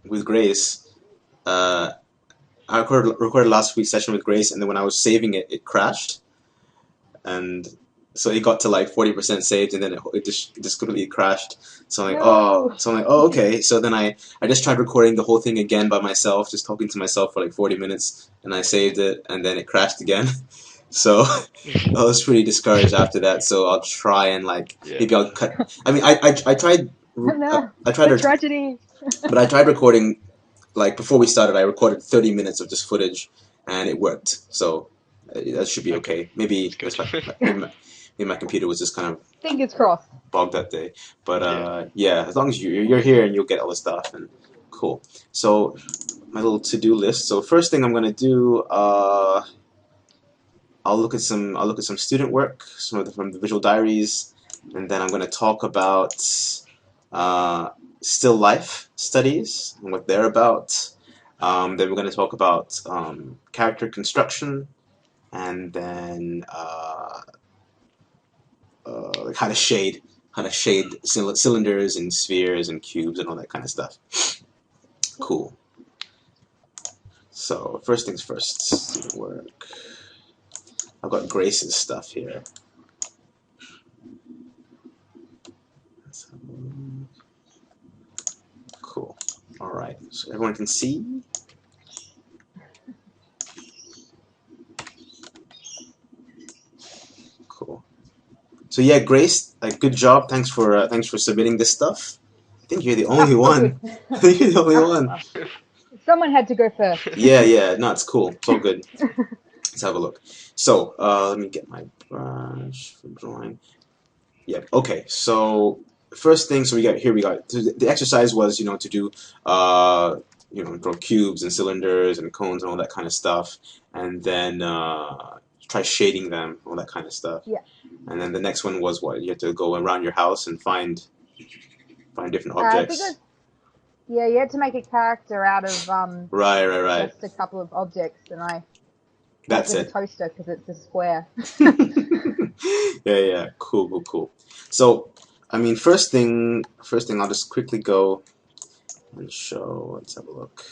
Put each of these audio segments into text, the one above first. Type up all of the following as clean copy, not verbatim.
with Grace. I recorded last week's session with Grace, and then when I was saving it, it crashed, and so it got to like 40% saved, and then it just completely crashed. No. So I'm like, oh, okay. So then I just tried recording the whole thing again by myself, just talking to myself for like 40 minutes, and I saved it, and then it crashed again. So I was pretty discouraged after that. So I'll try and like Yeah. maybe I'll cut. I mean, I tried. No. I tried, The tragedy. but I tried recording like before we started. I recorded 30 minutes of just footage, and it worked. So that should be okay. Maybe That's that's good. maybe my computer was just kind of Fingers crossed. bogged that day. But Yeah. yeah, as long as you're here and you'll get all the stuff and cool. So my little to-do list. So first thing I'm gonna do, I'll look at some student work, from the visual diaries, and then I'm gonna talk about uh, still life studies and what they're about. Then we're gonna talk about character construction, and then like how to shade cylinders and spheres and cubes and all that kind of stuff. Cool. So first things first, student work. I've got Grace's stuff here. Cool. All right. So everyone can see. Cool. So yeah, Grace, like good job. Thanks for submitting this stuff. I think you're the only one. I think you're the only one. Someone had to go first. Yeah. No, it's cool. It's all good. Let's have a look. So let me get my brush for drawing. Yeah. Okay. So first thing, so we got the exercise was to do draw cubes and cylinders and cones and all that kind of stuff, and then try shading them, all that kind of stuff. Yeah. And then the next one was what you had to go around your house and find different objects. Because, yeah, you had to make a character out of Right. just a couple of objects, and I That's did a it. toaster because it's a square. Yeah. Cool. So, I mean, first thing, I'll just quickly go and show. Let's have a look.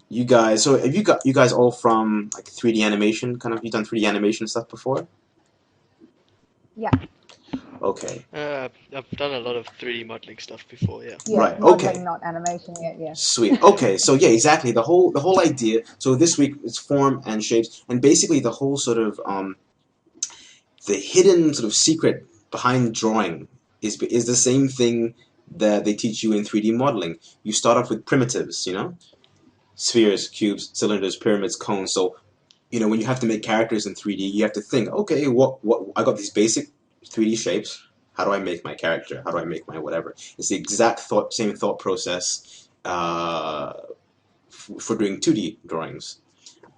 You guys, so have you guys all from like 3D animation? Kind of, you done 3D animation stuff before? Yeah. Okay. I've done a lot of 3D modeling stuff before, yeah. Yeah. Right, Modeling, okay. not animation yet. Yeah. Sweet. Okay, so yeah, exactly. The whole idea. So this week it's form and shapes, and basically the whole sort of the hidden sort of secret behind drawing is the same thing that they teach you in 3D modeling. You start off with primitives, spheres, cubes, cylinders, pyramids, cones. So, when you have to make characters in 3D, you have to think, okay, what I got these basic 3D shapes. How do I make my character? How do I make my whatever? It's the exact same thought process for doing 2D drawings.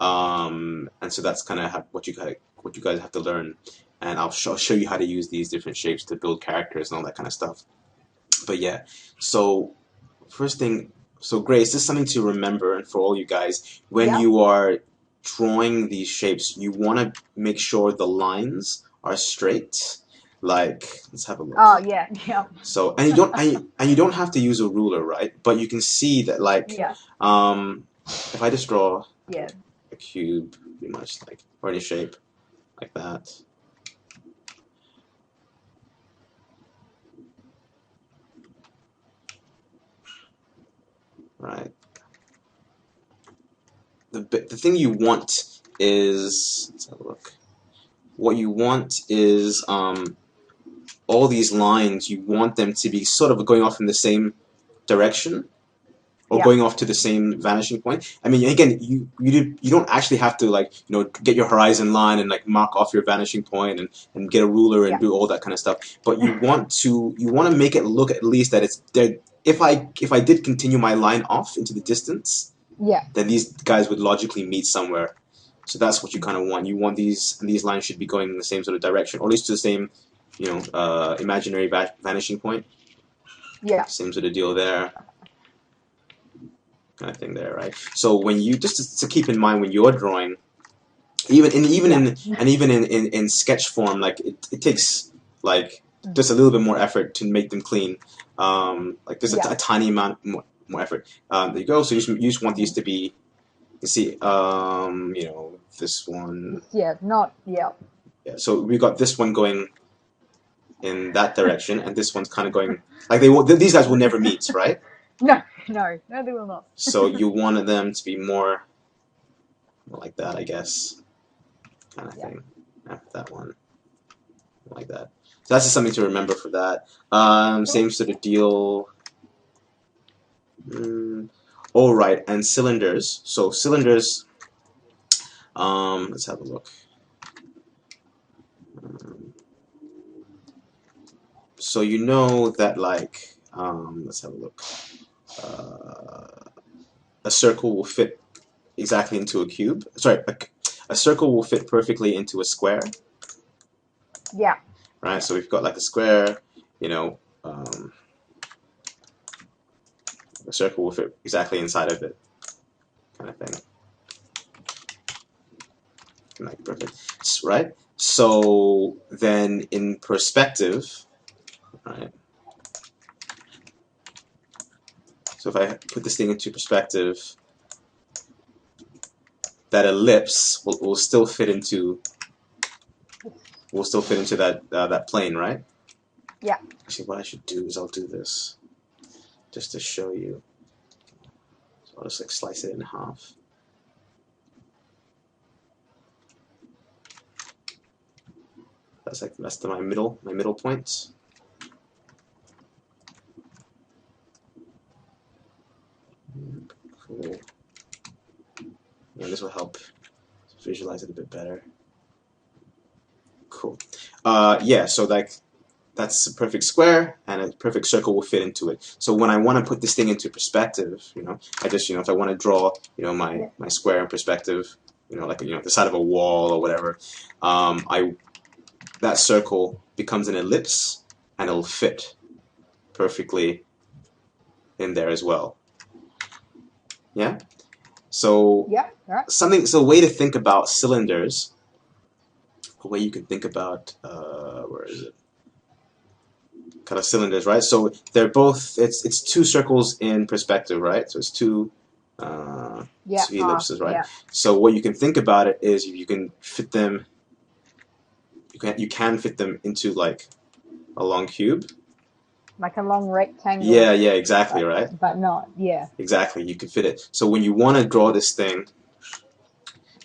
And so that's kind of what you guys have to learn. And I'll show you how to use these different shapes to build characters and all that kind of stuff. But yeah, so first thing, so Grace, this is something to remember, and for all you guys, when you are drawing these shapes, you want to make sure the lines are straight. Like, let's have a look. Oh yeah. So, and you don't have to use a ruler, right? But you can see that, like, if I just draw a cube, pretty much like or any shape like that. Right. The thing you want is, let's have a look. What you want is all these lines. You want them to be sort of going off in the same direction, or going off to the same vanishing point. I mean, again, you don't actually have to like get your horizon line and like mark off your vanishing point and get a ruler and do all that kind of stuff. But you want to make it look at least that it's there. If I did continue my line off into the distance, then these guys would logically meet somewhere. So that's what you kind of want. You want these lines should be going in the same sort of direction, or at least to the same, imaginary vanishing point. Yeah. Same sort of deal there. Kind of thing there, right? So when you just to keep in mind when you're drawing, even in sketch form, like it takes like just a little bit more effort to make them clean. Like there's Yeah. a tiny amount more effort. There you go. So you just want these to be, you see, you know, this one. Yeah, not, yeah. Yeah. So we got this one going in that direction, and this one's kind of going like these guys will never meet, right? No, no, they will not. So you wanted them to be more like that, I guess, kind of thing. After that one, like that. So that's just something to remember for that. Same sort of deal. All right, and cylinders. So cylinders. Let's have a look. So you know that like, let's have a look. A circle will fit exactly into a cube. Sorry, a circle will fit perfectly into a square. Yeah. Right. So we've got like a square. You know, a circle will fit exactly inside of it, kind of thing. Like perfect. Right. So then in perspective, right. So if I put this thing into perspective, that ellipse will still fit into that that plane, right? Yeah. Actually, what I should do is I'll do this just to show you. So I'll just like slice it in half. That's my middle point. Cool. And this will help visualize it a bit better. Cool. Yeah, so like that's a perfect square, and a perfect circle will fit into it. So when I want to put this thing into perspective, you know, I just, you know, if I want to draw, you know, my square in perspective, you know, like, you know, the side of a wall or whatever, that circle becomes an ellipse, and it'll fit perfectly in there as well. Yeah. So Yeah. Right. so a way to think about cylinders, a way you can think about where is it? Kind of cylinders, right? So they're both it's two circles in perspective, right? So it's two ellipses, right? Yeah. So what you can think about it is you can fit them. You can fit them into like a long cube. Like a long rectangle. Yeah, exactly, right? But not, yeah. Exactly, you can fit it. So when you want to draw this thing,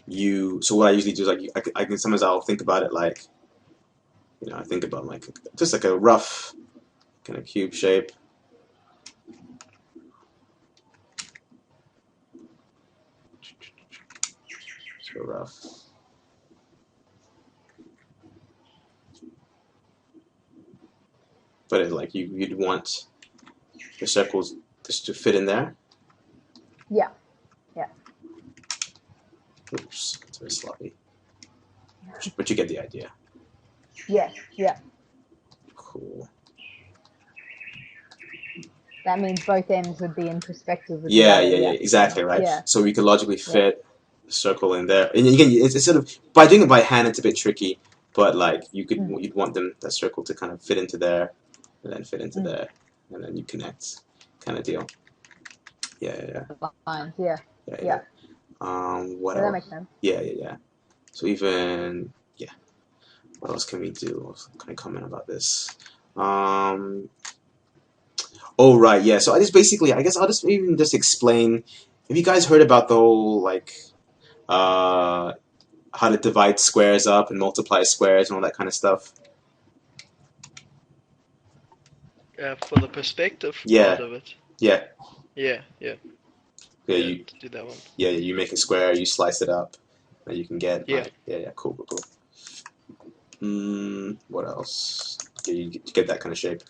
so what I usually do is like I can sometimes I'll think about it like, you know, I think about like just like a rough kind of cube shape. So rough. But it, like you'd want the circles just to fit in there. Yeah. Yeah. Oops, it's very sloppy. But you get the idea. Yeah. Yeah. Cool. That means both ends would be in perspective. Yeah, exactly, right? Yeah. So we could logically fit the circle in there. And again, it's sort of, by doing it by hand, it's a bit tricky, but like you'd want that circle to kind of fit into there, and then fit into there, and then you connect, kind of deal. Yeah. Lines, What so else? that makes sense. Yeah. So even, what else can we do? What can I comment about this? Oh, right, yeah. So I guess I'll just even just explain. Have you guys heard about the whole, like, how to divide squares up and multiply squares and all that kind of stuff? For the perspective Yeah. part of it. Yeah. Yeah. You do that one. Yeah, you make a square, you slice it up, and you can get, Yeah. like, cool. What else? Yeah, you get that kind of shape.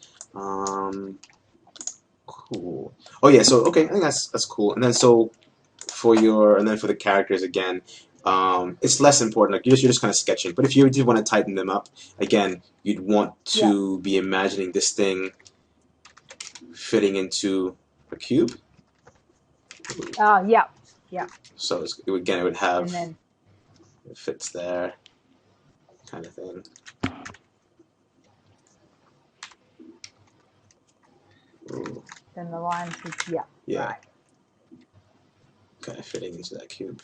Cool. Oh yeah, so okay, I think that's cool. And then for the characters again, it's less important. Like you're just kind of sketching. But if you did want to tighten them up, again, you'd want to be imagining this thing fitting into a cube. Yeah. So it would have, And then it fits there, kind of thing. Ooh, then the lines would, yeah, yeah, right. kind of fitting into that cube.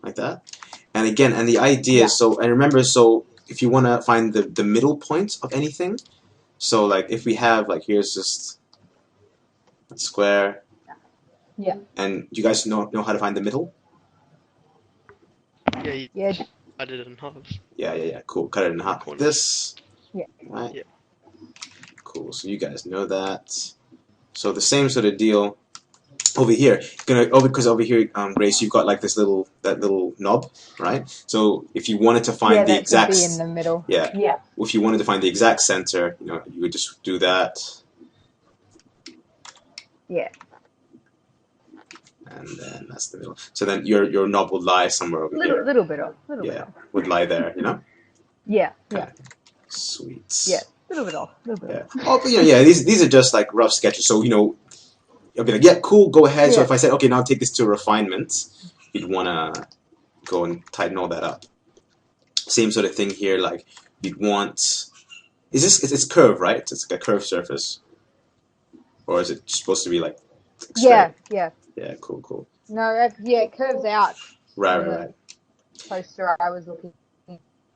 Like that. And again, and the idea is, so, and remember, so if you want to find the middle point of anything, so like if we have, like here's just a square, Yeah. and you guys know how to find the middle? Yeah, you Yeah. cut it in halves. Yeah, cool. Cut it in half like this. Yeah. Right? Yeah. Cool, so you guys know that. So the same sort of deal over here. Because over here, Grace, you've got like this little knob, right? So if you wanted to find the that exact, should be in the middle. yeah, Yeah. if you wanted to find the exact center, you would just do that, Yeah. and then that's the middle. So then your knob would lie somewhere over here. Little bit off. Little bit Yeah, off. would lie there, Yeah. Kinda. Sweet. Yeah. Little bit off. Little bit Yeah. off. Oh, but these are just like rough sketches. So I'll be like, yeah, cool, go ahead. So Yeah. if I said, okay, now take this to refinement, you'd wanna go and tighten all that up. Same sort of thing here. Like you'd want. It's curved, right? It's like a curved surface, or is it supposed to be like straight? Yeah. Yeah, cool. No, it curves out. Right. Poster I was looking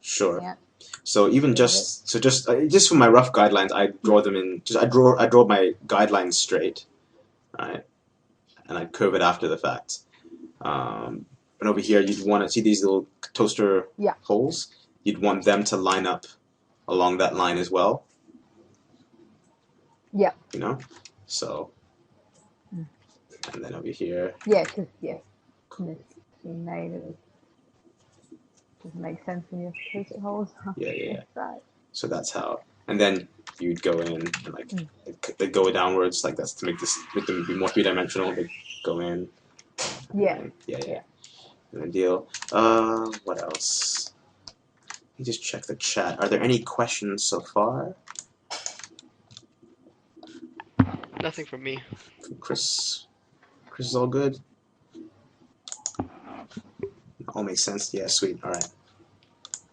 Sure. at. So even just for my rough guidelines, I draw them in. I draw my guidelines straight, right, and I curve it after the fact. And over here, you'd want to see these little toaster holes. You'd want them to line up along that line as well. Yeah. So, and then over here. Yeah, because made it. Doesn't make sense when you have post-it holes. Yeah. Right. So that's how. And then you'd go in and they go downwards like that's to make them be more three-dimensional. They go in. Yeah. Yeah. And then deal. What else? Let me just check the chat. Are there any questions so far? Nothing from me. From Chris. Chris is all good? All makes sense? Yeah, sweet. Alright.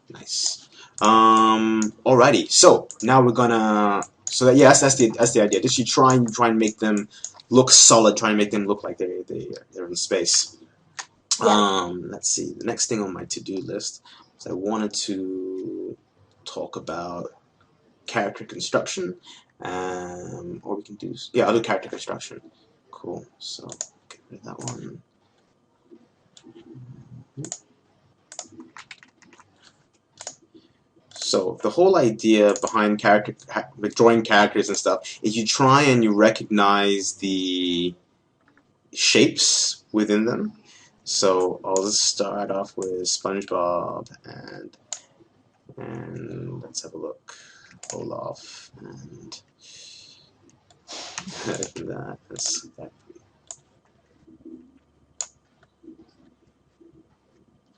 Nice. Alrighty. So now we're gonna that's the idea. Just you try and make them look solid, try and make them look like they're in space. Yeah. Let's see. The next thing on my to-do list is I wanted to talk about character construction. Or we can do I'll do character construction. Cool. So get rid of that one. So the whole idea behind drawing characters and stuff is you try and you recognize the shapes within them. So I'll just start off with SpongeBob and let's have a look. Olaf and that.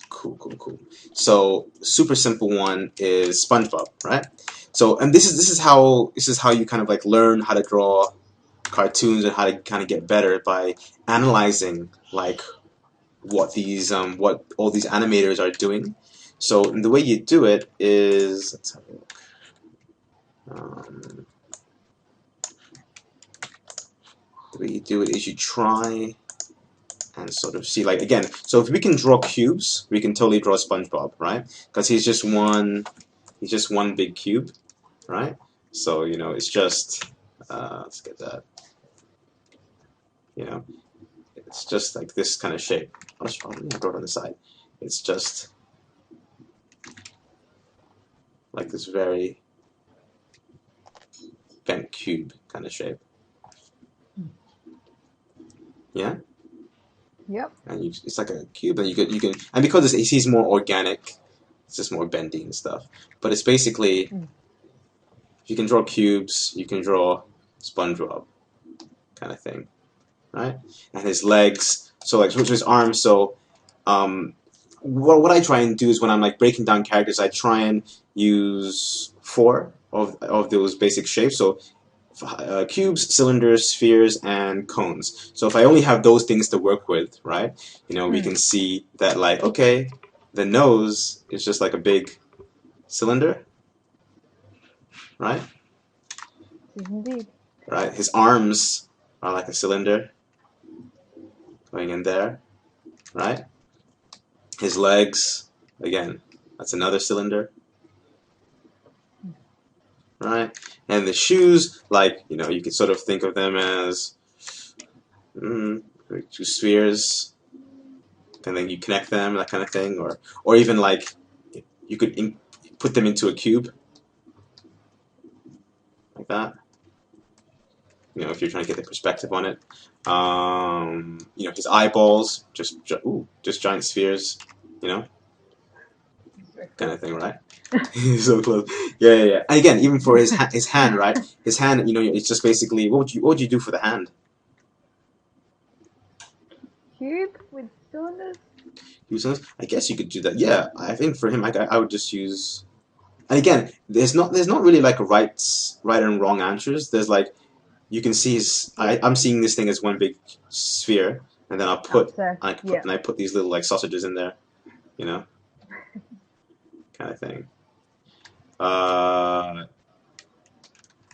Cool. So super simple one is SpongeBob, right? So and this is how you kind of like learn how to draw cartoons and how to kind of get better by analyzing like what all these animators are doing. So the way you do it is let's have a look. The way you do it is you try and sort of see, like, again, so if we can draw cubes, we can totally draw SpongeBob, right? Because he's just one big cube, right? So, it's just, let's get that, it's just like this kind of shape. I'll draw it on the side. It's just like this very bent cube kind of shape. Yeah? Yep. And it's like a cube, and you can, and because he's more organic, it's just more bendy and stuff. But it's basically, if you can draw cubes, you can draw SpongeBob, kind of thing, right? And his legs, so his arms. So, what I try and do is when I'm like breaking down characters, I try and use 4 of those basic shapes. So. Cubes, cylinders, spheres, and cones. So if I only have those things to work with, right, we can see that, like, okay, the nose is just like a big cylinder, right? is indeed. right? His arms are like a cylinder going in there, right? His legs, again, that's another cylinder, right? And the shoes, like, you know, you could sort of think of them as two spheres, and then you connect them, that kind of thing, or even like you could put them into a cube, like that. You know, if you're trying to get the perspective on it. You know, his eyeballs, just giant spheres, you know, kind of thing, right? So close. Yeah. And again, even for his hand, right? His hand, you know, it's just basically what would you do for the hand? Cube with cylinders? I guess you could do that. Yeah, I think for him, I would just use. And again, there's not really like right and wrong answers. There's like you can see I'm seeing this thing as one big sphere, and then I put these little like sausages in there, you know, kind of thing.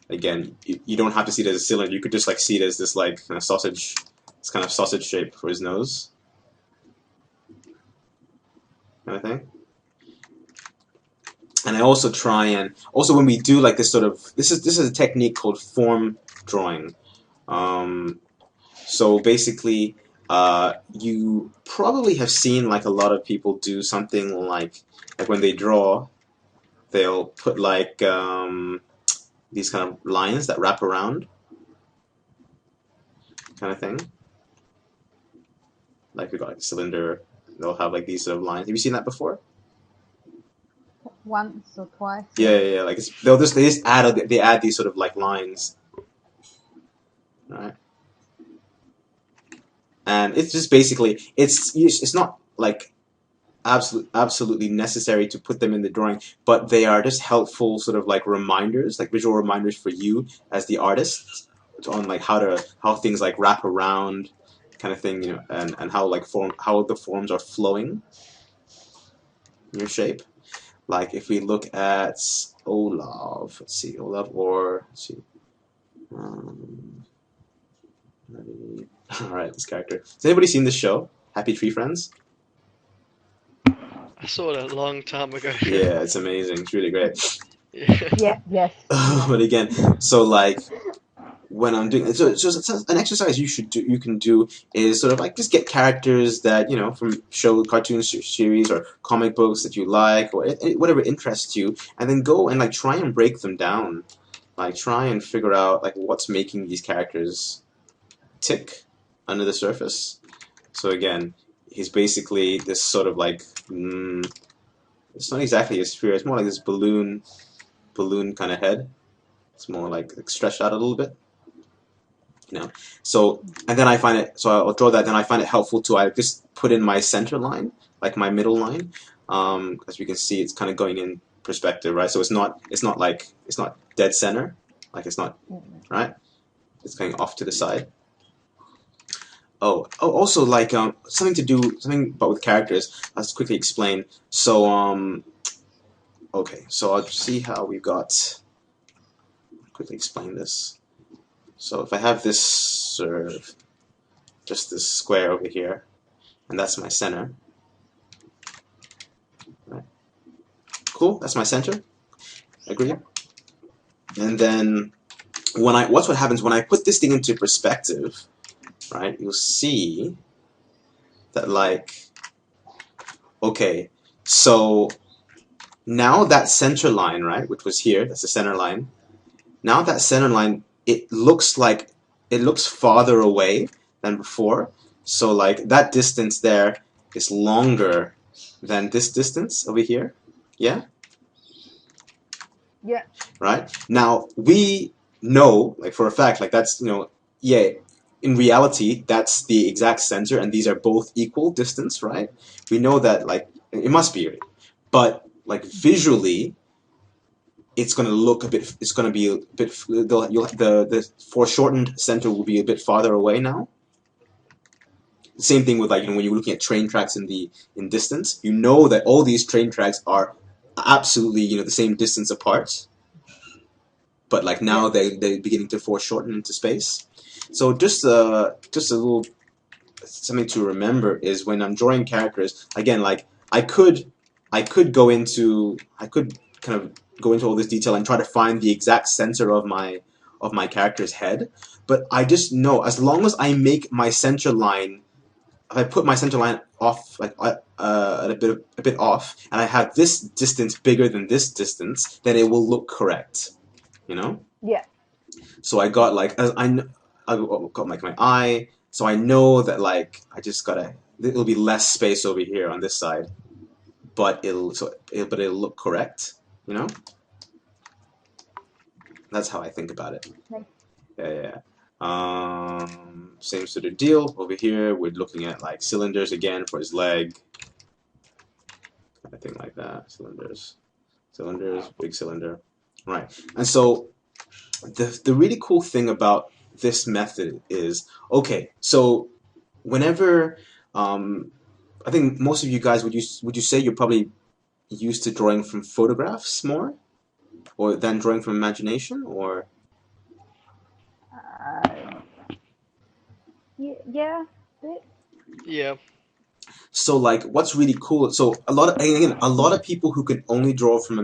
Again, you don't have to see it as a cylinder. You could just like see it as this like kind of sausage, this kind of sausage shape for his nose, kind of thing. And I also try and when we do like this sort of this is a technique called form drawing. So basically, you probably have seen like a lot of people do something like when they draw, they'll put like these kind of lines that wrap around, kind of thing. Like we've got like a cylinder, they'll have like these sort of lines. Have you seen that before? Once or twice. Yeah. Like they just add these sort of like lines, right? And it's just basically it's not like absolutely necessary to put them in the drawing, but they are just helpful sort of like reminders, like visual reminders for you as the artist on like how things like wrap around, kind of thing, you know, and how the forms are flowing in your shape. Like if we look at Olaf, let's see. All right, this character. Has anybody seen this show, Happy Tree Friends? I saw it a long time ago. Yeah, it's amazing. It's really great. Yes. But again, so like when I'm doing so an exercise you can do is sort of like just get characters that, you know, from cartoon series or comic books that you like or whatever interests you, and then go and like try and break them down, like try and figure out like what's making these characters tick under the surface. So again, he's basically this sort of like it's not exactly a sphere, it's more like this balloon kind of head. It's more like stretched out a little bit, you know. So and then I find it, so I'll draw that, then I find it helpful to I just put in my center line, like my middle line. As we can see, it's kind of going in perspective, right? So it's not dead center, like it's not, right? It's going off to the side. Also like something but with characters. Let's quickly explain. So okay, so I'll see how we've got. Quickly explain this. So if I have this sort of just this square over here, and that's my center. Right. Cool, that's my center. Agree. And then what happens when I put this thing into perspective, right? You'll see that like, okay, so now that center line, right, which was here, that's the center line. Now that center line, it looks farther away than before. So like that distance there is longer than this distance over here. Yeah? Yeah. Right? Now we know, like for a fact, like that's, you know, yeah, in reality, that's the exact center, and these are both equal distance, right? We know that, like, it must be, but like visually, it's going to look a bit. It's going to be a bit. The foreshortened center will be a bit farther away now. Same thing with like, you know, when you're looking at train tracks in distance, you know that all these train tracks are absolutely, you know, the same distance apart. but like now they're beginning to foreshorten into space. So just a little something to remember is when I'm drawing characters, again, like I could kind of go into all this detail and try to find the exact center of my character's head, but I just know as long as I make my center line, if I put my center line off like a bit off, and I have this distance bigger than this distance, then it will look correct, you know. Yeah. So I got like I got like my eye, so I know that like I just gotta, it'll be less space over here on this side, but it'll look correct, you know. That's how I think about it. Nice. Yeah. Same sort of deal over here. We're looking at like cylinders again for his leg, kind of thing like that. Cylinders, big cylinder, right? And so the really cool thing about this method is, okay, so whenever I think most of you guys would you say you're probably used to drawing from photographs more, or than drawing from imagination, or Uh, yeah. Bit. Yeah. so like what's really cool? So a lot of people who can only draw from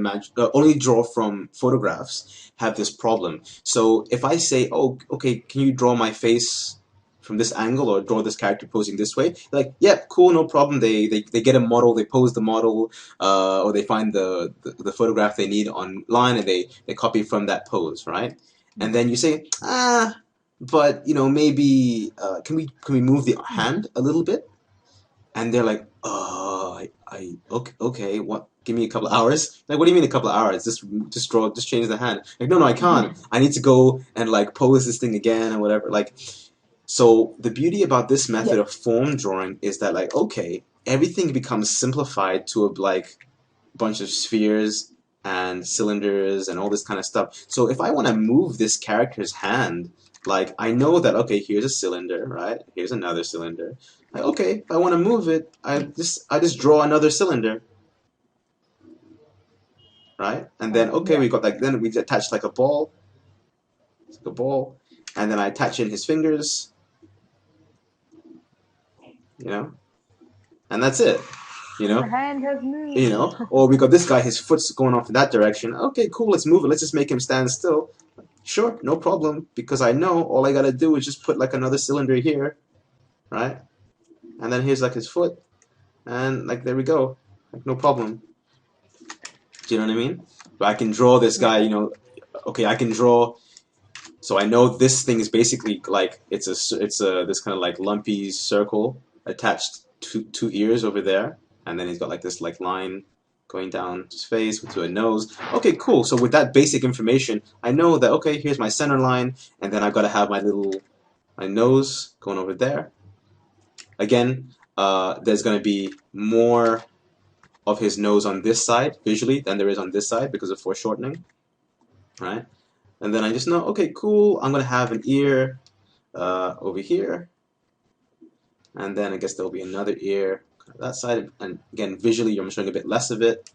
only draw from photographs have this problem. So if I say, oh, okay, can you draw my face from this angle or draw this character posing this way? They're like, yeah, cool, no problem. They get a model, they pose the model, or they find the photograph they need online and they copy from that pose, right? And then you say, but you know, maybe can we move the hand a little bit? And they're like, okay, what? Give me a couple of hours. Like, what do you mean a couple of hours? Just change the hand. Like, no, I can't. I need to go and like pose this thing again or whatever. Like, so the beauty about this method of form drawing is that like, okay, everything becomes simplified to a like bunch of spheres and cylinders and all this kind of stuff. So if I want to move this character's hand, like I know that okay, here's a cylinder, right? Here's another cylinder. Like, okay, if I want to move it, I just draw another cylinder, right? And then okay, we got like then we attached like a ball, and then I attach in his fingers, you know, and that's it. You Your know, hand has moved. or we got this guy, his foot's going off in that direction. Okay, cool, let's move it. Let's just make him stand still. Sure, no problem, because I know all I gotta do is just put like another cylinder here, right? And then here's like his foot, and like there we go, like no problem. Do you know what I mean? But I can draw this guy, you know. Okay, I can draw. So I know this thing is basically like it's a this kind of like lumpy circle attached to two ears over there, and then he's got like this like line going down his face to a nose. Okay, cool. So with that basic information, I know that okay, here's my center line, and then I've got to have my nose going over there. Again, there's going to be more of his nose on this side visually than there is on this side because of foreshortening, right? And then I just know, okay, cool, I'm going to have an ear over here, and then I guess there'll be another ear on that side, and again, visually, I'm showing a bit less of it,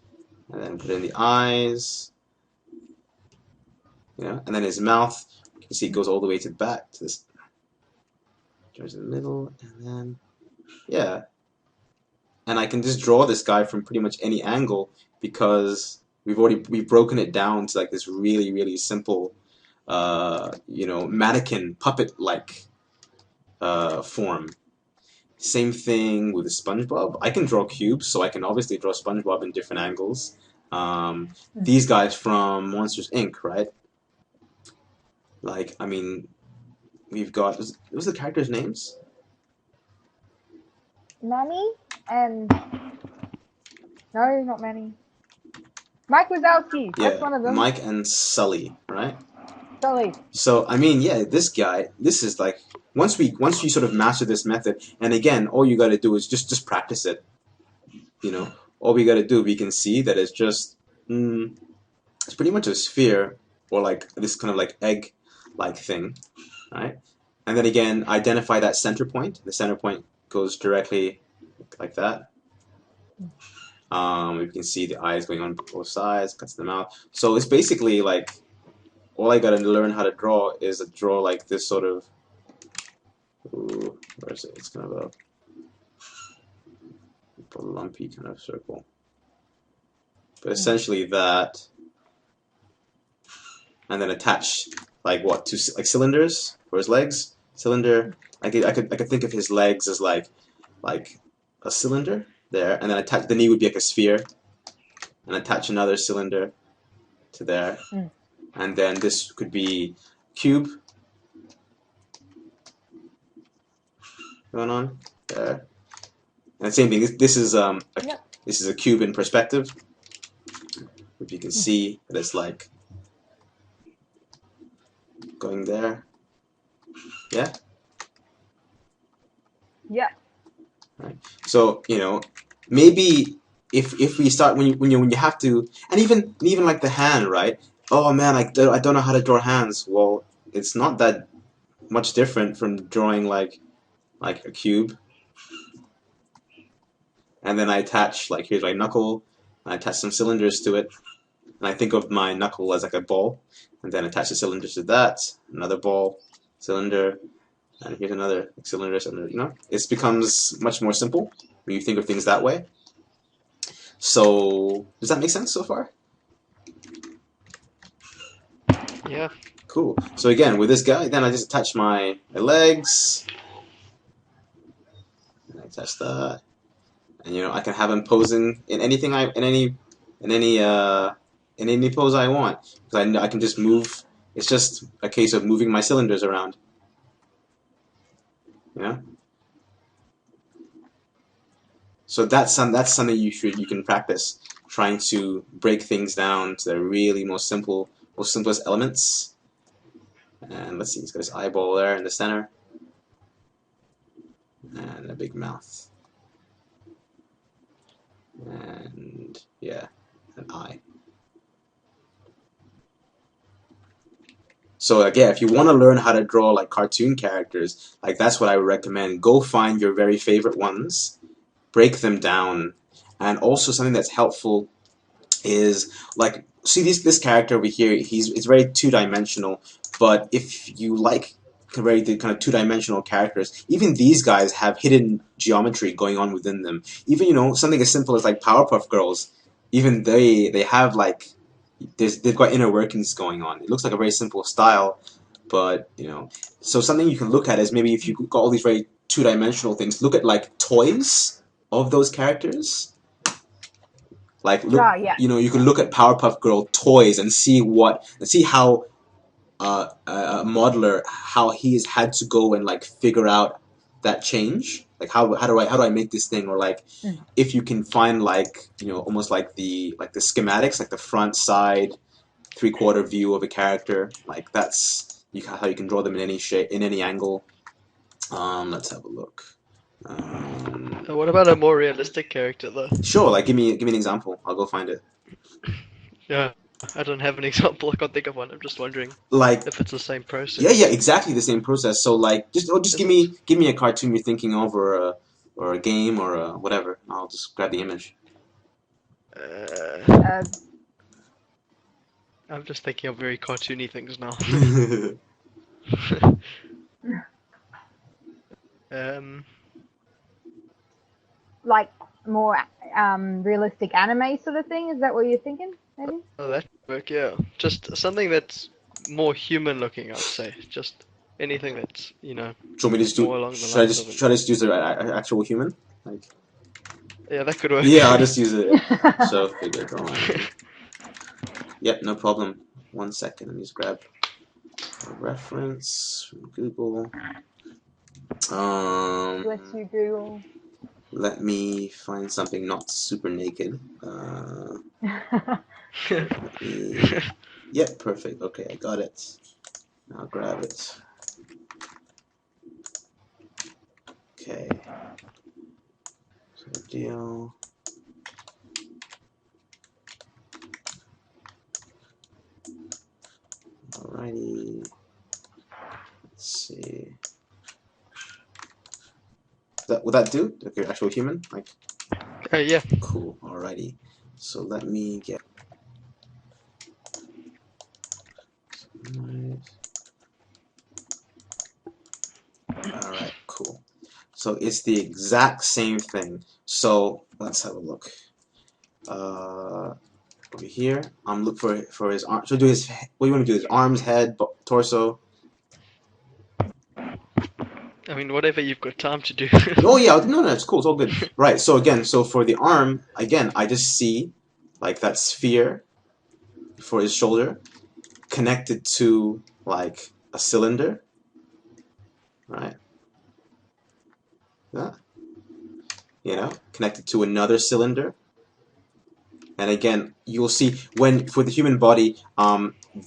and then put in the eyes, you know, and then his mouth, you can see it goes all the way to the back, to this, joins in the middle, and then, yeah. And I can just draw this guy from pretty much any angle because we've broken it down to like this really, really simple, you know, mannequin puppet-like form. Same thing with the SpongeBob. I can draw cubes, so I can obviously draw SpongeBob in different angles. These guys from Monsters Inc., right? Like, I mean, we've got, what's the characters' names? Manny and no, not Manny. Mike Wazowski. That's one of them. Mike and Sully, right? Sully. So I mean, yeah, this guy, this is like once you sort of master this method, and again, all you got to do is just practice it. You know, all we got to do, we can see that it's just it's pretty much a sphere or like this kind of like egg-like thing, right? And then again, identify that center point. The center point goes directly like that. We can see the eyes going on both sides, cuts the mouth. So it's basically like all I gotta learn how to draw is draw like this sort of. Ooh, where is it? It's kind of a lumpy kind of circle. But essentially that, and then attach like what, two like cylinders for his legs. Cylinder. I could think of his legs as like a cylinder there, and then attach the knee would be like a sphere, and attach another cylinder to there, and then this could be cube going on there, and same thing. This is this is a cube in perspective, which you can see that it's like going there. Yeah. Yeah. Right. So maybe if we start when you have to, and even like the hand, right? Oh man, I don't know how to draw hands. Well, it's not that much different from drawing like a cube. And then I attach like here's my knuckle, and I attach some cylinders to it, and I think of my knuckle as like a ball, and then attach the cylinders to that, another ball, cylinder, and here's another cylinder, cylinder. It becomes much more simple when you think of things that way. So, does that make sense so far? Yeah. Cool. So again, with this guy, then I just attach my legs, and I attach that, and I can have him posing in anything in any pose I want. Because I can just move. It's just a case of moving my cylinders around. So that's something you can practice, trying to break things down to the really most simplest elements. And let's see, he's got his eyeball there in the center, and a big mouth, and yeah, an eye. So again, if you want to learn how to draw like cartoon characters, like that's what I would recommend. Go find your very favorite ones, break them down, and also something that's helpful is like, see this character over here. It's very two-dimensional, but if you like very kind of two-dimensional characters, even these guys have hidden geometry going on within them. Even something as simple as like Powerpuff Girls, even they have like they've got inner workings going on. It looks like a very simple style, but so something you can look at is maybe if you've got all these very two-dimensional things, look at like toys of those characters. Like look, you can look at Powerpuff Girl toys and see how a modeler, how he has had to go and like figure out that change. Like how do I make this thing, or like if you can find like almost like the schematics, like the front, side, 3/4 view of a character. Like that's how you can draw them in any shape, in any angle. Let's have a look. What about a more realistic character though? Sure, like give me an example. I'll go find it. Yeah, I don't have an example. I can't think of one. I'm just wondering Like if it's the same process. yeah, exactly the same process. So like just give me a cartoon you're thinking of, or a game, or whatever. I'll just grab the image. I'm just thinking of very cartoony things now. Like more realistic anime sort of thing. Is that what you're thinking? Maybe. Oh, that would work. Yeah, just something that's more human looking. I'd say just anything that's Do you want me to just more along the should I lines of just use the actual human? Like yeah, that could work. yeah, I'll just use it. So figure drawing. Yep, no problem. 1 second. Let me just grab a reference from Google. Bless you, Google. Let me find something not super naked. Yep, perfect. Okay, I got it. I'll grab it. Okay. So deal. Alrighty. Let's see. Would that do? Okay, actual human? Like. Yeah. Cool. Alrighty. So let me get All right, cool. So it's the exact same thing. So let's have a look. Over here, I'm looking for his arm. So do his. What do you want to do? His arms, head, torso. I mean, whatever you've got time to do. Oh yeah, no, it's cool. It's all good. Right. So again, so for the arm, again, I just see like that sphere for his shoulder connected to like a cylinder, right? Yeah. Connected to another cylinder. And again, you'll see when for the human body,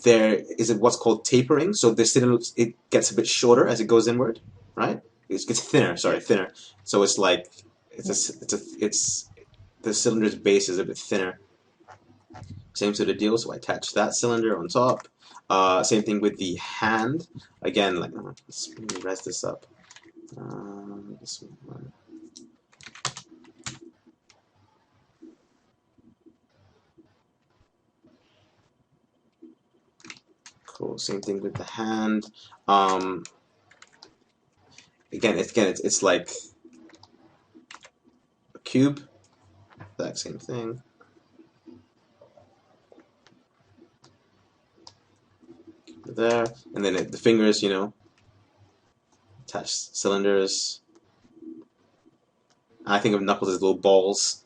there is what's called tapering. So the cylinder it gets a bit shorter as it goes inward, right? It gets thinner. Sorry, Yeah. thinner. So it's like Yeah. it's the cylinder's base is a bit thinner. Same sort of deal. So I attach that cylinder on top. Same thing with the hand. Again, like let's rest this up. This one. Cool. Same thing with the hand. Um, it's like a cube. Exact same thing. There, and then the fingers, attach cylinders. I think of knuckles as little balls,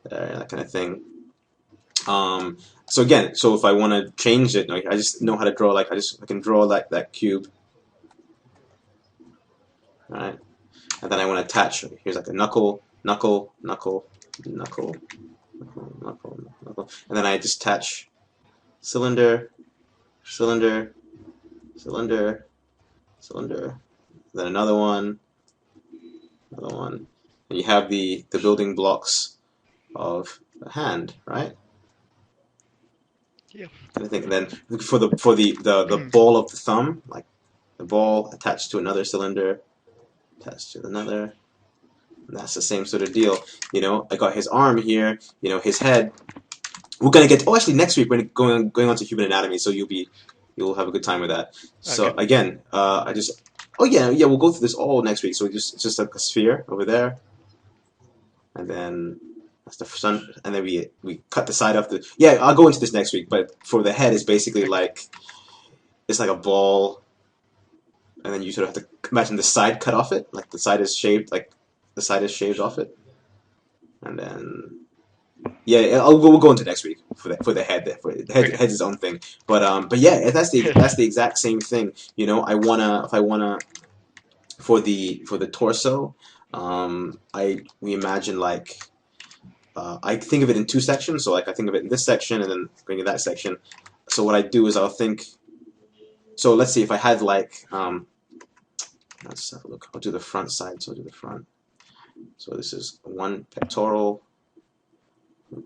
that kind of thing. So again, so if I want to change it, I just know how to draw. Like I can draw like that cube, right? And then I want to attach. Here's like a knuckle, knuckle, knuckle, knuckle, knuckle, knuckle, knuckle, and then I just attach cylinder, cylinder, cylinder, cylinder. Then another one, and you have the building blocks of a hand, right? Yeah. I think. And then for the ball of the thumb, like the ball attached to another cylinder, attached to another. And that's the same sort of deal. I got his arm here. His head. We're gonna get. Oh, actually, next week we're going on to human anatomy, so you'll have a good time with that. So Okay. again, I just. Oh yeah, we'll go through this all next week. So it's just like a sphere over there, and then that's the sun, and then we cut the side off the. Yeah, I'll go into this next week. But for the head, it's basically Okay. like it's like a ball, and then you sort of have to imagine the side cut off it, like the side is shaved, like the side is shaved off it, and then yeah, we'll go into next week for the head. For the Okay. head's its own thing, but yeah, that's the exact same thing. If I wanna for the torso, we imagine like. I think of it in two sections, so like I think of it in this section and then bring in that section. So what I do is I'll think. So let's see if I had like let's have a look. I'll do the front side. So I'll do the front. So this is one pectoral,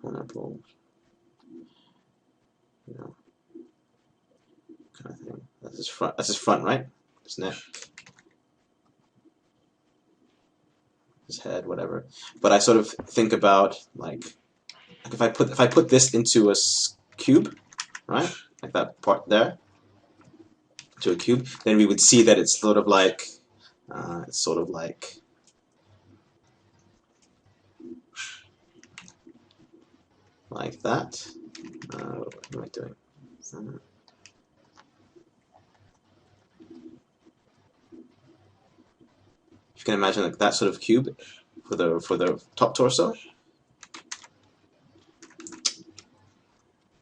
one apple, kind of thing. That's his front. That's his front, right? His neck, his head, whatever. But I sort of think about like if I put this into a cube, right? Like that part there, to a cube, then we would see that it's sort of like like that. What am I doing? You can imagine like that sort of cube for the top torso,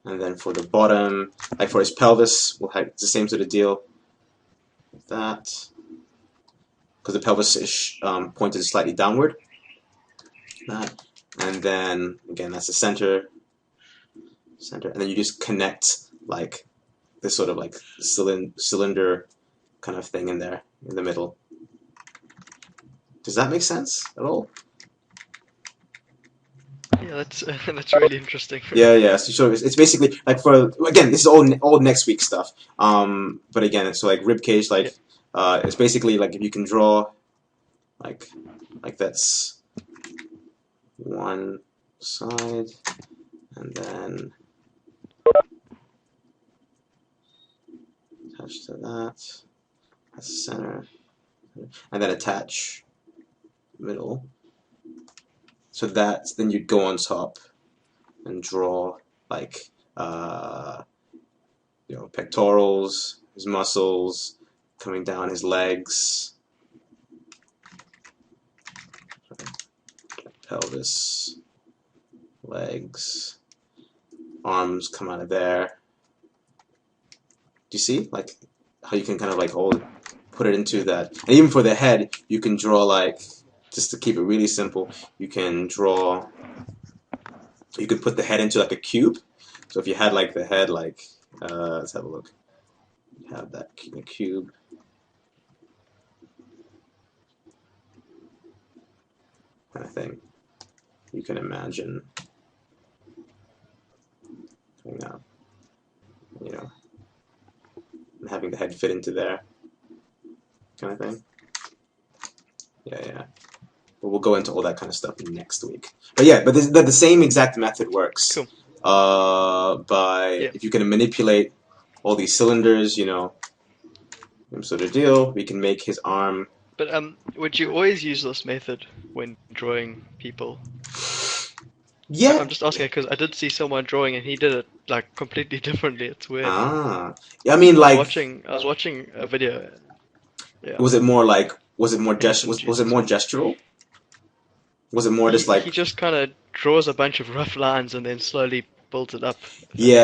and then for the bottom, like for his pelvis, we'll have the same sort of deal. Like that, because the pelvis is pointed slightly downward. That, and then again, that's the center, and then you just connect like this sort of like cylinder kind of thing in there in the middle. Does that make sense at all? Yeah, that's that's really interesting. Yeah. So it's basically like for again, this is all next week stuff. But again, it's so like rib cage, Yeah. like it's basically like if you can draw like that's one side, and then attached to that. That's the center. and then attach middle. So that's then you'd go on top and draw like pectorals, his muscles, coming down his legs, pelvis, legs, arms come out of there. Do you see like how you can kind of like put it into that? And even for the head, you can draw like, just to keep it really simple, you can put the head into like a cube. So if you had like the head like, let's have a look. You have that cube. Kind of thing. You can imagine coming out, and having the head fit into there, kind of thing. Yeah. But we'll go into all that kind of stuff next week. But yeah, but the same exact method works. Cool. If you can manipulate all these cylinders, sort of deal. We can make his arm. But would you always use this method when drawing people? Yeah. I'm just asking because I did see someone drawing and he did it like completely differently. It's weird. Ah. Yeah, I mean, like. I was watching a video. Yeah. Was it more gestural? Was it more just like he just kind of draws a bunch of rough lines and then slowly builds it up? Yeah.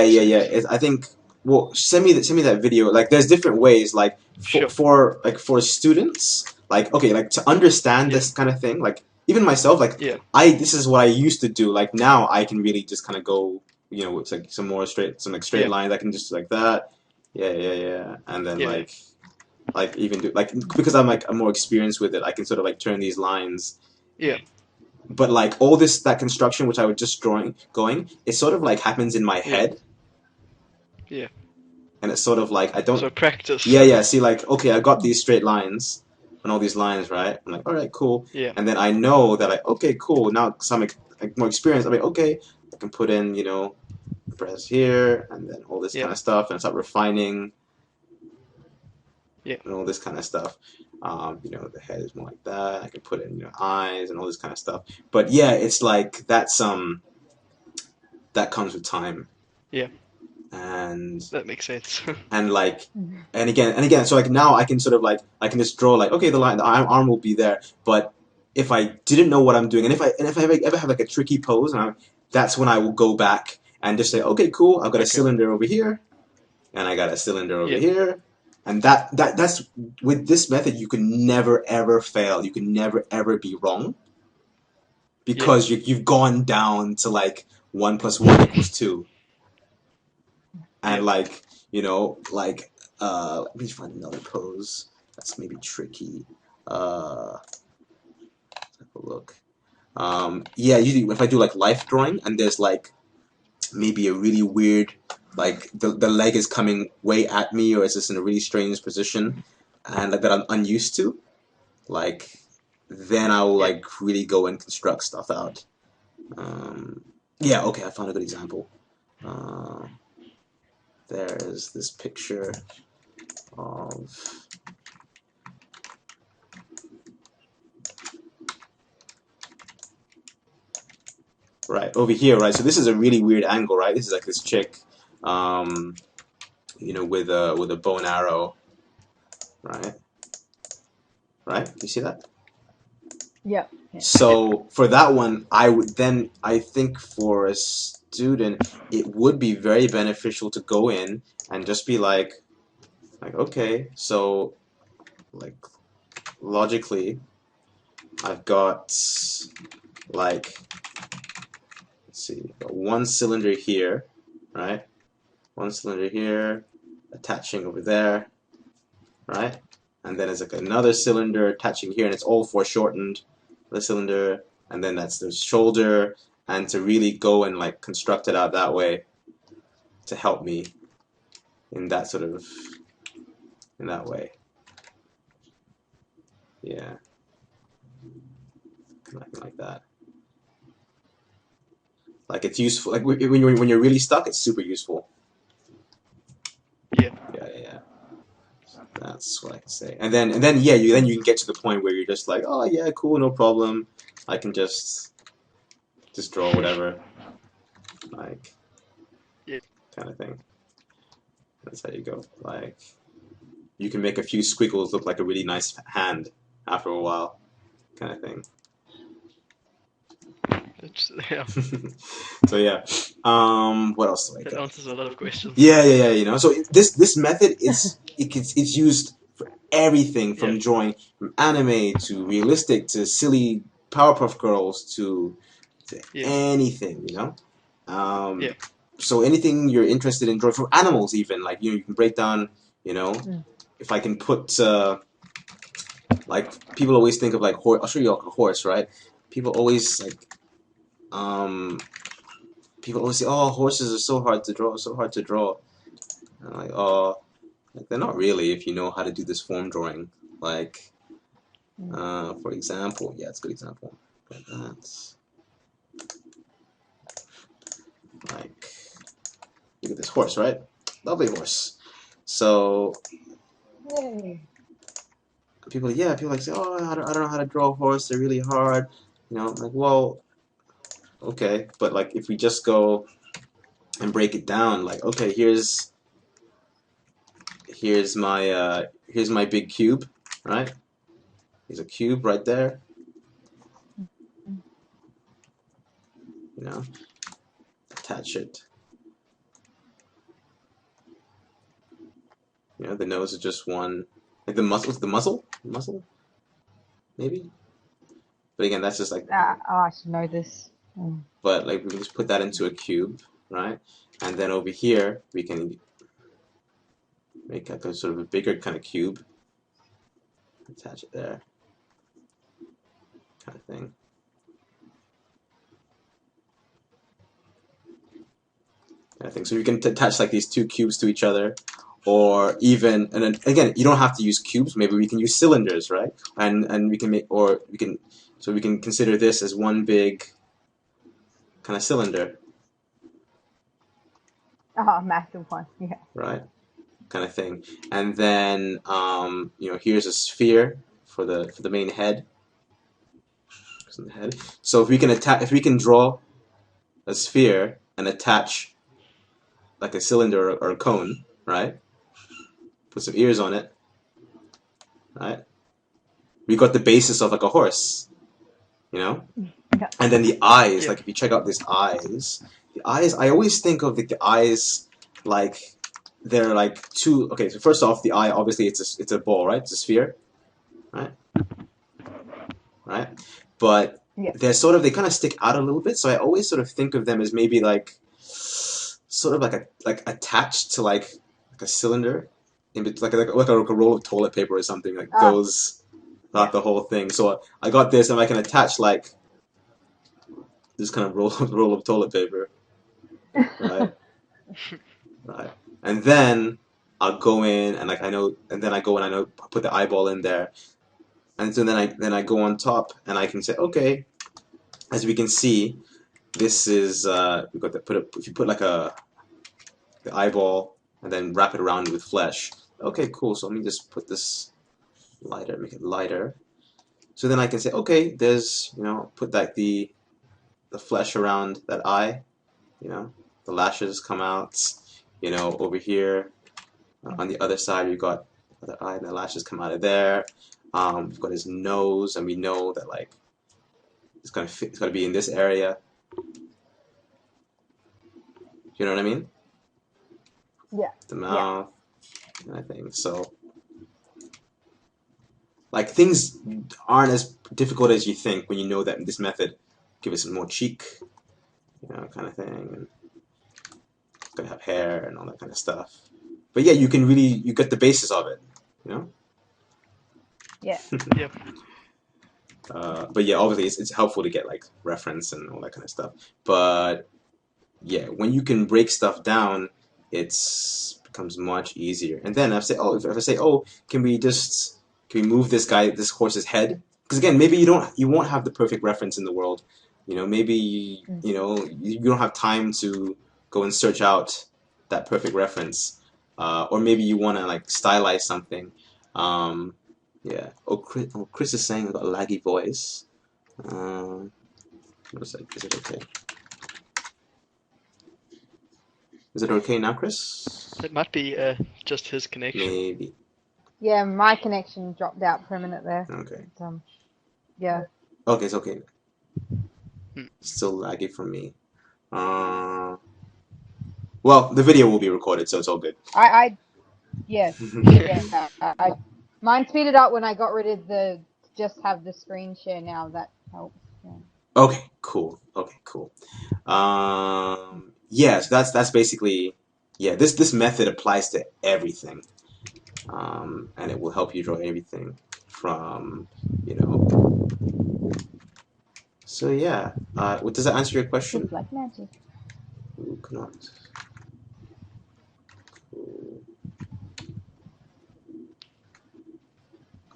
I think. Well, send me that video. Like, there's different ways. Like for students, like to understand this kind of thing. Like even myself, like this is what I used to do. Like now I can really just kind of go, it's like some straight lines. I can just like that. Yeah. And then like even do like because I'm more experienced with it. I can sort of like turn these lines. Yeah. But like all that construction which I was just going, it sort of like happens in my head. Yeah. And it's sort of like I don't. So practice. Yeah. See, like okay, I got these straight lines and all these lines, right? I'm like, all right, cool. Yeah. And then I know that okay, cool. Now, because I'm more experienced, I'm like, okay, I can put in, press here and then all this kind of stuff and start refining. Yeah. And all this kind of stuff. The head is more like that. I can put in eyes and all this kind of stuff. But yeah, it's like that comes with time. Yeah. And that makes sense. and again, so like now I can sort of like I can just draw like okay, the arm will be there. But if I didn't know what I'm doing, and if I ever have like a tricky pose, that's when I will go back and just say, okay, cool, I've got a cylinder over here, and I got a cylinder over here. And that's with this method, you can never ever fail. You can never ever be wrong because you've gone down to like 1 + 1 = 2, and let me find another pose that's maybe tricky. Let's have a look. Usually if I do like life drawing and there's like maybe a really weird. Like the leg is coming way at me, or it's just in a really strange position, and like that I'm unused to. Like then I will like really go and construct stuff out. Okay, I found a good example. There's this picture of. Right over here, right. So this is a really weird angle, right? This is like this chick. With a bow and arrow, right? Do you see that? Yeah. So for that one, I think for a student, it would be very beneficial to go in and just be like okay, so like logically, I've got like let's see, got one cylinder here, right? One cylinder here, attaching over there, right? And then there's like another cylinder attaching here, and it's all foreshortened. The cylinder, and then that's the shoulder, and to really go and like construct it out that way to help me in that way. Yeah. Like that. Like it's useful. Like when you're really stuck, it's super useful. Yeah. That's what I can say. And then yeah, you can get to the point where you're just like, oh yeah, cool, no problem. I can just draw whatever, like Yeah. kind of thing. That's how you go. Like you can make a few squiggles look like a really nice hand after a while, kind of thing. Yeah, So yeah, what else do I that got? answers a lot of questions. Yeah. You know, so this method is it's used for everything Yeah, from drawing from anime to realistic to silly Powerpuff Girls to yeah, anything, you know. yeah, So anything you're interested in drawing, from animals even, like you can break down, you know, Mm. if I can put like people always think of like horse. I'll show you like a horse, right? People always like um people always say, oh, horses are so hard to draw, so hard to draw. And I'm like, oh, like, they're not really if you know how to do this form drawing. Like, for example, yeah, it's a good example. Like that. Like, look at this horse, right? Lovely horse. So Yay. people like say, oh, I don't know how to draw a horse. They're really hard. You know, I'm like, well, okay, but like if we just go and break it down, like, okay, here's my big cube, right? There's a cube right there. You know, attach it. You know, the nose is just one. Like the muscle, maybe. But again, that's just like. I should know this. But like we can just put that into a cube, right? And then over here we can make like a sort of a bigger kind of cube. Attach it there, kind of thing. Kind of thing. So you can attach like these two cubes to each other, or even, and then again, you don't have to use cubes. Maybe we can use cylinders, right? And we can make, or we can, so we can consider this as one big kind of cylinder, Oh, massive one. Yeah. right? Kind of thing. And then you know, here's a sphere for the main head. So if we can draw a sphere and attach like a cylinder or a cone, right? Put some ears on it, right? We got the basis of like a horse, you know? Yeah. And then the eyes, yeah, like if you check out these eyes, the eyes, I always think of the eyes like they're like two. Okay, so first off, the eye obviously it's a ball, right? It's a sphere, right? Right? But Yeah. they kind of stick out a little bit, so I always sort of think of them as maybe like sort of like attached to like a cylinder, like a roll of toilet paper or something that goes throughout Yeah. the whole thing. So I got this, and I can attach like this kind of roll of toilet paper, right? Right. And then I'll go in and like I know, and then I go and I know put the eyeball in there, and so then I go on top and I can say, okay, as we can see, this is we got to put it. If you put like the eyeball and then wrap it around with flesh. Okay, cool. So let me just put this lighter, make it lighter. So then I can say, okay, there's, you know, put like the flesh around that eye, you know, the lashes come out, you know, over here. On the other side, we've got the other eye, and the lashes come out of there. We've got his nose, and we know that like it's gonna fit, it's gonna be in this area. You know what I mean? Yeah. The mouth, I think so. Like things aren't as difficult as you think when you know that this method give it some more cheek, you know, kind of thing, and it's gonna have hair and all that kind of stuff. But yeah, you get the basis of it, you know. Yeah. yeah, But yeah, obviously it's helpful to get like reference and all that kind of stuff. But yeah, when you can break stuff down, it's becomes much easier. And then if I say, oh, can we move this horse's head? Because again, maybe you won't have the perfect reference in the world. You know, maybe you know you don't have time to go and search out that perfect reference, or maybe you want to like stylize something. Yeah. Chris is saying I got a laggy voice. Is it okay? Is it okay now, Chris? It might be just his connection. Maybe. Yeah, my connection dropped out for a minute there. Okay. But, yeah. Okay, it's okay. Hmm. Still laggy for me. Well, the video will be recorded, so it's all good. Yes. Yeah. Mine speeded up when I got rid of the just have the screen share now. That helps. Yeah. Okay, cool. Okay, cool. Yeah, so that's basically, yeah, this method applies to everything. And it will help you draw everything from, you know. So yeah, does that answer your question? Just like magic. Who cannot?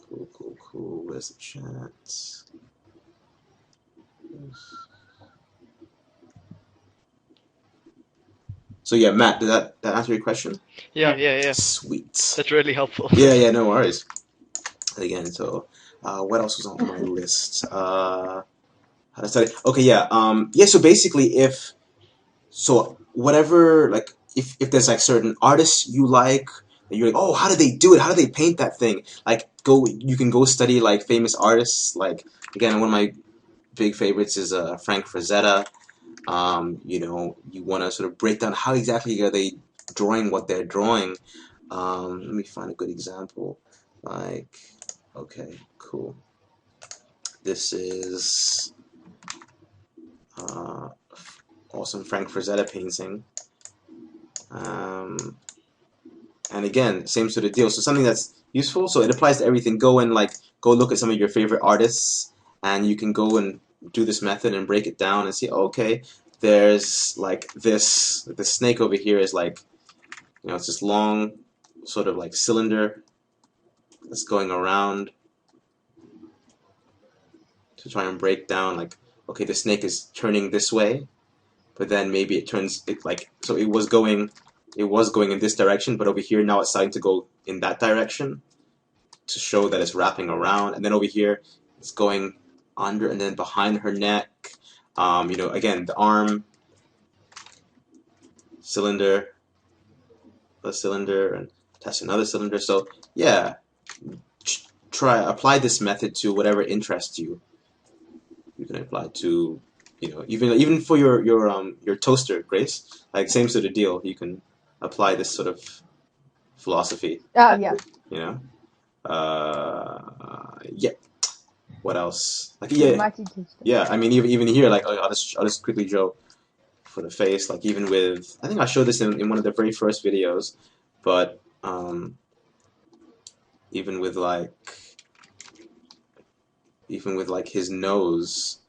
Cool. Cool. Where's the chat? So yeah, Matt, did that answer your question? Yeah. Sweet. That's really helpful. Yeah, no worries. Again, so what else was on my list? How to study? Okay, yeah. Yeah. So basically, whatever, like, if there's like certain artists you like, and you're like, oh, how did they do it? How did they paint that thing? Like, you can go study like famous artists. Like, again, one of my big favorites is Frank Frazetta. You know, you want to sort of break down how exactly are they drawing what they're drawing. Let me find a good example. Like, okay, cool. This is awesome Frank Frazetta painting. And again, same sort of deal. So something that's useful. So it applies to everything. Go look at some of your favorite artists, and you can go and do this method and break it down and see. Oh, okay, there's like this. The snake over here is like, you know, it's this long sort of like cylinder that's going around to try and break down. Like, okay, the snake is turning this way, but then maybe it turns it like, so it was going in this direction, but over here now it's starting to go in that direction to show that it's wrapping around, and then over here it's going under and then behind her neck. You know, again, the arm, cylinder, a cylinder, and attach another cylinder. So yeah, apply this method to whatever interests you. You can apply to, you know, even for your toaster, Grace. Like, same sort of deal. You can apply this sort of philosophy. Yeah. You know. Yeah. What else? Like, yeah. I mean, even here, like, I'll just quickly draw for the face. Like, even with, I think I showed this in one of the very first videos, but even with like his nose,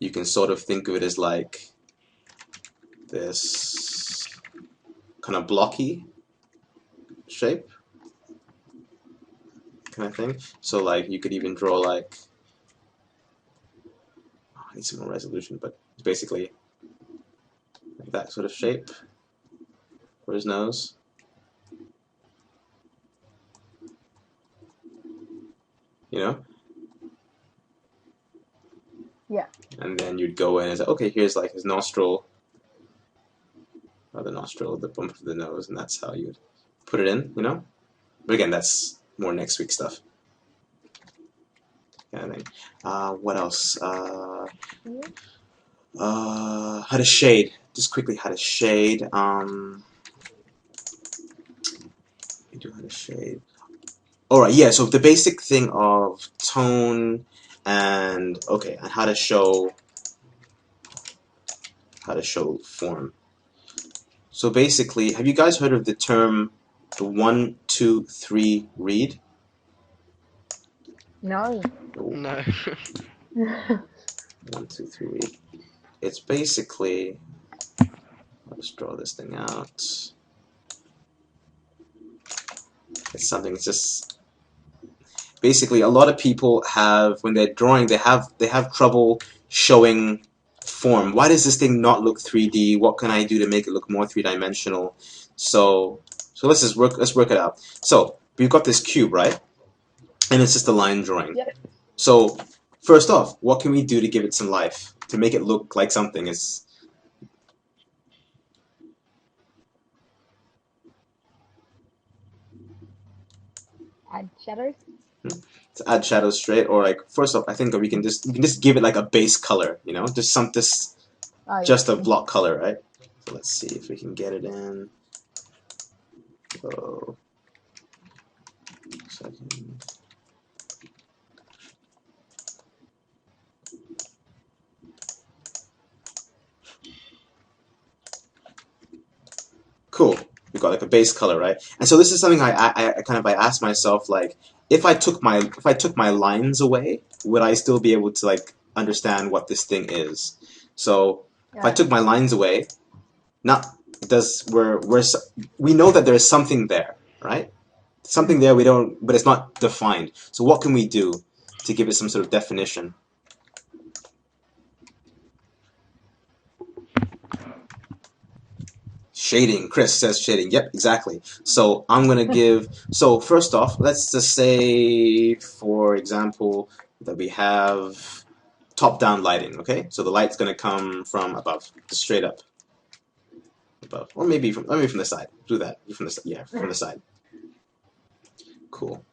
you can sort of think of it as like this kind of blocky shape kind of thing. So like you could even draw like, oh, I need some more resolution, but it's basically like that sort of shape for his nose. You know? Yeah. And then you'd go in and say, okay, here's like his nostril, or the nostril, the bump of the nose, and that's how you'd put it in, you know? But again, that's more next week stuff. Kind of thing. What else? How to shade. Just quickly, how to shade. We do how to shade. Alright, yeah, so the basic thing of tone and, okay, and how to show form. So basically, have you guys heard of the term the 1, 2, 3 read? No. No. 1, 2, 3 read. It's basically, I'll just draw this thing out. It's something, it's just, basically a lot of people have, when they're drawing, they have trouble showing form. Why does this thing not look 3D? What can I do to make it look more three-dimensional? So let's work it out. So we've got this cube, right? and it's just a line drawing. Yep. So first off, what can we do to give it some life, to make it look like something? Is Add shadows. to add shadows straight, or like first off, I think we can just give it like a base color, you know, just Oh, just a yeah. block color, right? So let's see if we can get it in. Oh, second. Cool. We've got like a base color, right? And so this is something I kind of I asked myself, like, if I took my lines away, would I still be able to like understand what this thing is? So if I took my lines away, not does we know that there is something there, right? Something there we don't, but it's not defined. So what can we do to give it some sort of definition? Shading. Chris says shading. Yep, exactly. So I'm going to give... So first off, let's just say, for example, that we have top-down lighting, okay? So the light's going to come from above, just straight up. Above. Or maybe from the side. Do that. From the, yeah, from the side. Cool.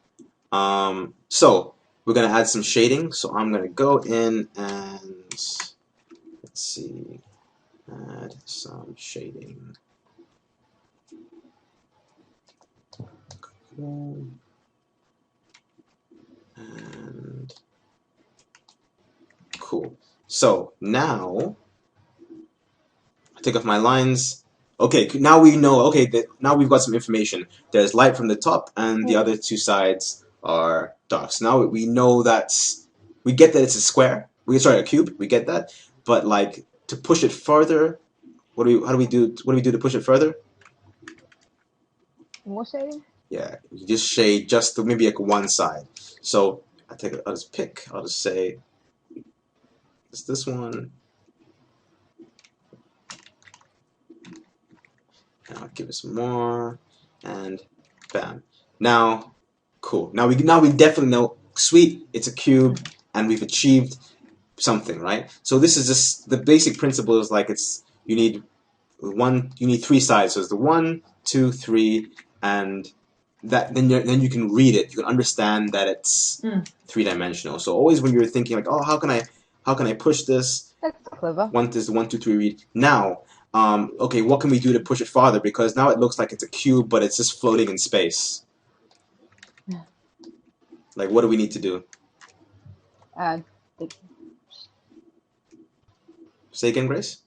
So we're going to add some shading. So I'm going to go in and... Let's see. Add some shading. And cool. So now I take off my lines. Okay, now we know. Okay, now we've got some information. There's light from the top, and the other two sides are dark. So now we know we get that it's a square. Sorry, a cube. We get that. But like to push it further, how do we do? What do we do to push it further? More shading? Yeah, you just shade just maybe like one side. So I'll just say it's this one. And I'll give it some more, and bam. Now, cool. Now we definitely know. Sweet, it's a cube, and we've achieved something, right? So this is just the basic principle. Is like you need three sides. So it's the 1, 2, 3, and that then you can read it. You can understand that it's three-dimensional. So always when you're thinking like, oh, how can I push this? That's clever. 1, 2, 3 read. Now, okay, what can we do to push it farther? Because now it looks like it's a cube, but it's just floating in space. Like, what do we need to do? Say again, Grace?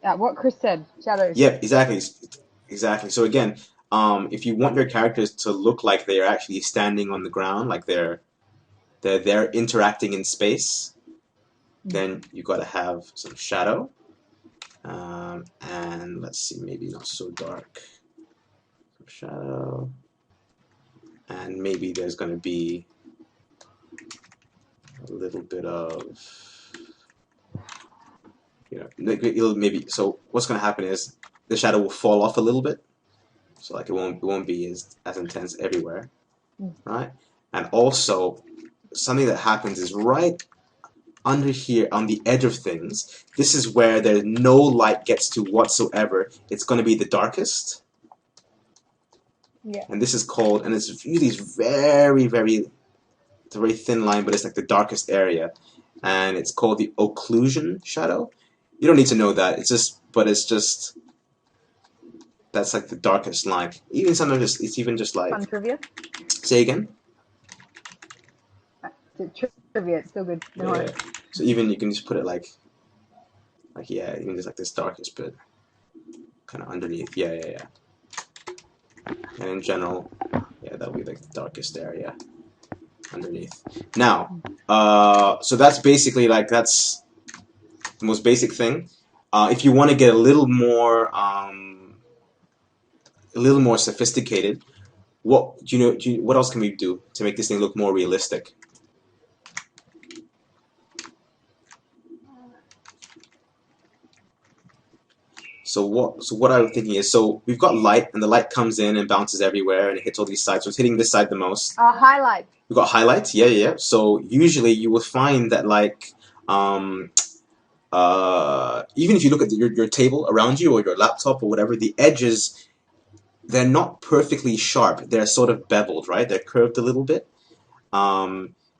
What Chris said, shadows. Yep, exactly. So again, if you want your characters to look like they are actually standing on the ground, like they're interacting in space, then you got to have some shadow. And let's see, maybe not so dark. Some shadow. And maybe there's going to be a little bit of, it'll maybe. So what's going to happen is the shadow will fall off a little bit, so like it won't be as intense everywhere, right? And also something that happens is right under here on the edge of things. This is where there's no light gets to whatsoever. It's going to be the darkest. Yeah. And this is called, and it's usually very, it's a very thin line, but it's like the darkest area, and it's called the occlusion shadow. You don't need to know that. It's just that's like the darkest line. Even sometimes it's even just like. Fun trivia. Say again. Trivia, it's still good. Yeah. So even you can just put it like yeah, even just like this darkest bit, kind of underneath. Yeah. And in general, yeah, that'll be like the darkest area underneath. Now, so that's basically that's the most basic thing. If you want to get a little more sophisticated, what else can we do to make this thing look more realistic? So what I'm thinking is, so we've got light, and the light comes in and bounces everywhere, and it hits all these sides. So it's hitting this side the most. Highlights. We got highlights. Yeah, yeah. So usually you will find that like even if you look at your table around you or your laptop or whatever, the edges, they're not perfectly sharp. They're sort of beveled, right? They're curved a little bit,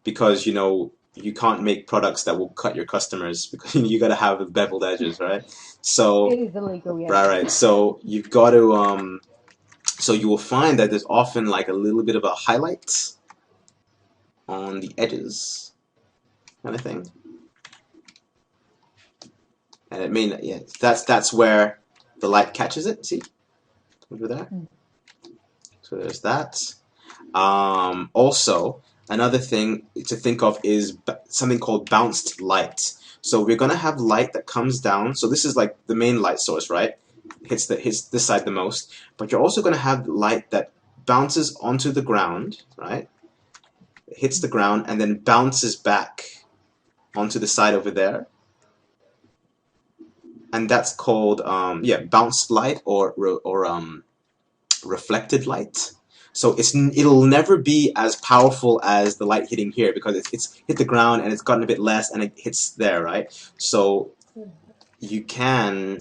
because you can't make products that will cut your customers because you got to have the beveled edges, right? So It is illegal, yes. right. So you've got to so you will find that there's often like a little bit of a highlight on the edges, kind of thing. And it may, yeah, that's where the light catches it. See over there. So there's that. Also, another thing to think of is something called bounced light. So we're gonna have light that comes down. So this is like the main light source, right? Hits this side the most. But you're also gonna have light that bounces onto the ground, right? It hits the ground and then bounces back onto the side over there. And that's called yeah, bounced light or reflected light. So it'll never be as powerful as the light hitting here because it's hit the ground and it's gotten a bit less and it hits there, right? So you can